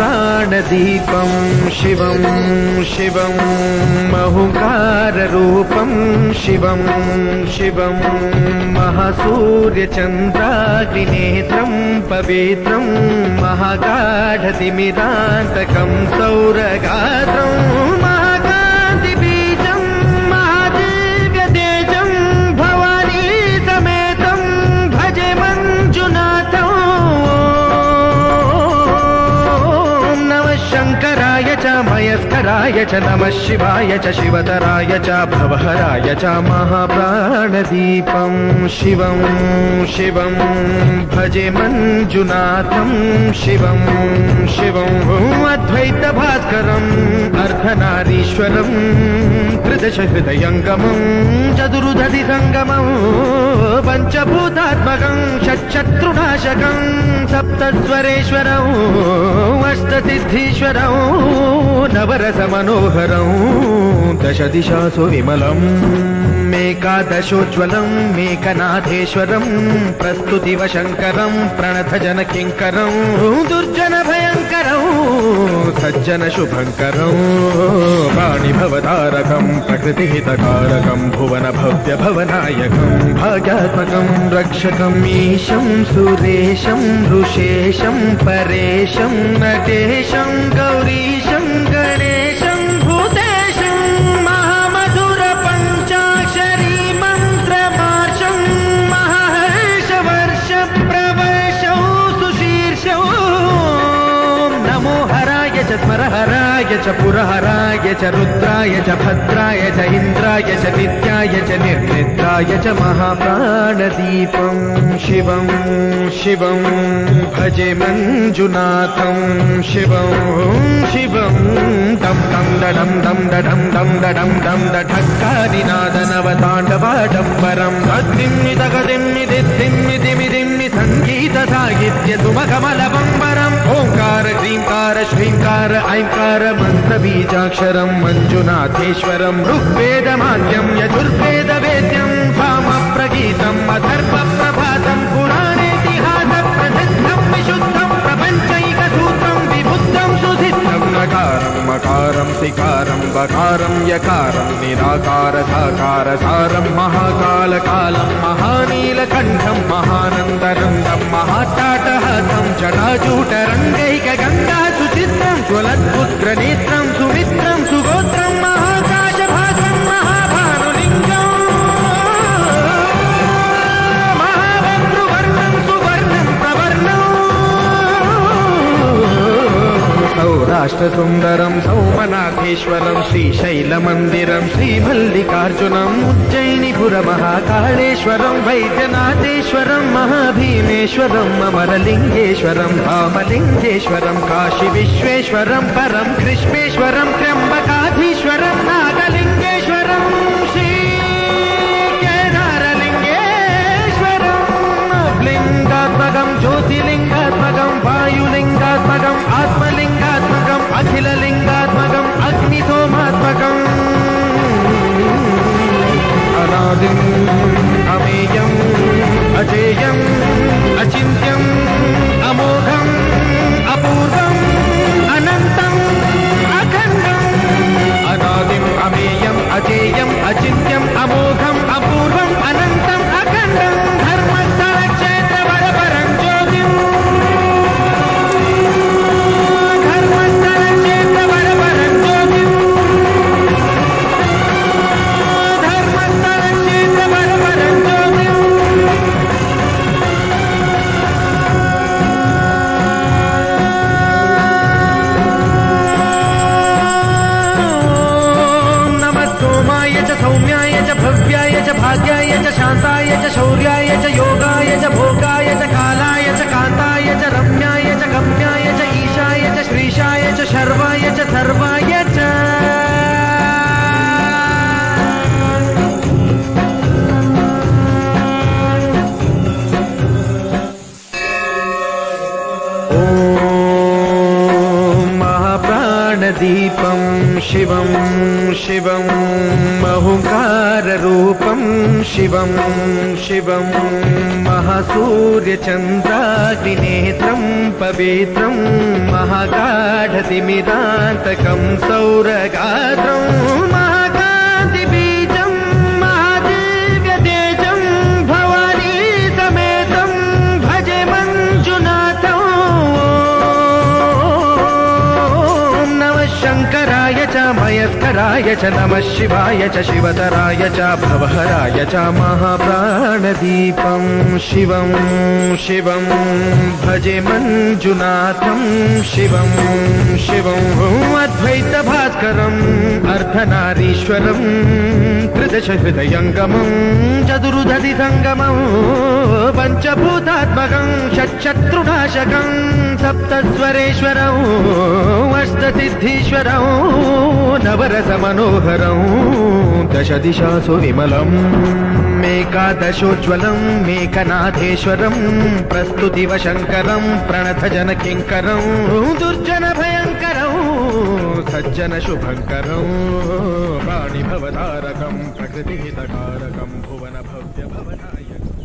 महाप्राणदीपं शिवं शिवं महुकाररूपं शिवं शिवं महासूर्यचन्द्राग्निनेत्रं पवित्रं महागाढतिमिरान्तकं सौरगात्रं महाकान्तिबीजं महादिव्यतेजं भवानी समेतं भजे मञ्जुनाथं। शङ्कराय च मयस्कराय च नमः शिवाय च शिवतराय च भवहराय च महाप्राणदीपं शिवं शिवं भजे मञ्जुनाथं शिवं शिवं अद्वैतभास्करम् अर्धनारीश्वरं त्रिदशहृदयङ्गमं चतुर्दधिसङ्गमं पञ्चभूतात्मकं षट्शत्रुनाशकं सप्तस्वरेश्वरं अष्टसिद्धीश्वरं नवरसमनोहरं दशदिशासु विमलम् मेकादशोज्ज्वलं मेकनाथेश्वरं प्रस्तुतिव शङ्करं प्रणतजनकिङ्करं दुर्जनभयङ्करं सज्जनशुभङ्करं वाणिभवतारकं प्रकृतिहितकारकं भुवनभव्यभवनायकं भाग्यात्मकं रक्षकं ईशं सुरेशं ऋषेशं परेशं नटेशं गौरीशं गणेशं भूतेशं महामधुरपञ्चाक्षरी मन्त्रमार्षं महर्षवर्षप्रवर्षौ सुशीर्षौ नमो हराय च स्मरहराय च पुरहराय च रुद्राय च भद्राय च इन्द्राय च नित्याय च निर्निद्राय च महाप्राणदीपं शिवं शिवं भजे मञ्जुनाथं शिवं शिवं दं दं दडं दं दडं दं दडं दं दढक्कानिनादनवताण्डवाडम्बरं तद्दिम्मि तगदिम्मि दिद्दिम्मि दिमिदिम्मि सङ्गीतसाहित्य सुमकमलबम्बरम् ओङ्कार ह्रीङ्कार श्रीङ्कार ऐङ्कार मन्त्रबीजाक्षरं मञ्जुनाथेश्वरं ऋग्वेदमाद्यं यजुर्वेदवेद्यं सामप्रगीतम् अथर्वप्रभातं पुराणेतिहासप्रसिद्धं विशुद्धं प्रपञ्चैकसूत्रं विबुद्धं सुसिद्धं नकारं मकारं सिकारं बकारं यकारं निराकारसाकारसारं महाकालकालं महानीलकण्ठं महानन्दरन्दं महाट्टाटहासं जटाजूटरङ्गैकगङ्गा सुचित्रं ज्वलद्पुत्रनेत्रं सुमित्रं सुगोत्रं महाकाशभासं महाभानुलिङ्गं महाभद्रुवर्णं सुवर्णं प्रवर्णं सौराष्ट्रसुन्दरं सौमनाथेश्वरं श्रीशैलमन्दिरं श्रीमल्लिकार्जुनम् उज्जयिनीपुरमहाकाळेश्वरं वैद्यनाथेश्वरं महाभीमेश्वरम् अमरलिङ्गेश्वरं धामलिङ्गेश्वरं काशीविश्वेश्वरं परं कृष्णेश्वरं त्र्यम्बकाधीश्वरं नागलिङ्गेश्वरं श्रीकेदारलिङ्गेश्वरं लिङ्गात्मकं ज्योतिलिङ्गात्मकं वायुलिङ्गात्मकम् आत्मलिङ्गात्मकम् अखिललिङ्गात्मकम् अग्निसोमात्मकम् अनादिम् अमेयम् अजेयम् अचिन्त्यम् अमोघम् अपूर्वम् अनन्तम् अखण्डम् अनादिम् अमेयम् अजेयम् अचिन्त्यम् अमोघम् अपूर्वम् अनन्तम् अखण्डम् धर्मस्थलक्षेत्रवरपरं ज्योतिम् धर्मस्थलक्षेत्रवरपरं ज्योतिम् धर्मस्थलक्षेत्रवरपरं ज्योतिम् सोमाय च सौम्याय च भव्याय च भाग्याय च शान्ताय च शौर्याय च योगाय च भोगाय च कालाय च कान्ताय च रम्याय च गम्याय च ईशाय च श्रीशाय च शर्वाय च सर्वाय च दीपं शिवं शिवं महुकाररूपं शिवं शिवं महासूर्यचन्द्राग्निनेत्रं पवित्रं महागाढतिमिरान्तकं सौरगात्रं महाकान्तिबीजं महादिव्यतेजं भवानी समेतं भजे मञ्जुनाथं नमः शङ्कराय च मयस्कराय च नमः शिवाय च शिवतराय च भवहराय च महाप्राणदीपं शिवं शिवं भजे मञ्जुनाथं शिवं शिवं अद्वैतभास्करम् अर्धनारीश्वरं त्रिदशहृदयङ्गमं चतुर्दधिसङ्गमं पञ्चभूतात्मकं षट्शत्रुनाशकं सप्तस्वरेश्वरं अष्टसिद्धीश्वरं नवरसमनोहरं दशदिशासु विमलम् मेकादशोज्ज्वलं मेकनाथेश्वरं प्रस्तुतिव शङ्करं प्रणतजनकिङ्करं दुर्जनभयङ्करं सज्जनशुभङ्करं वाणिभवतारकं प्रकृतिहितकारकं भुवनभव्यभवनायकम्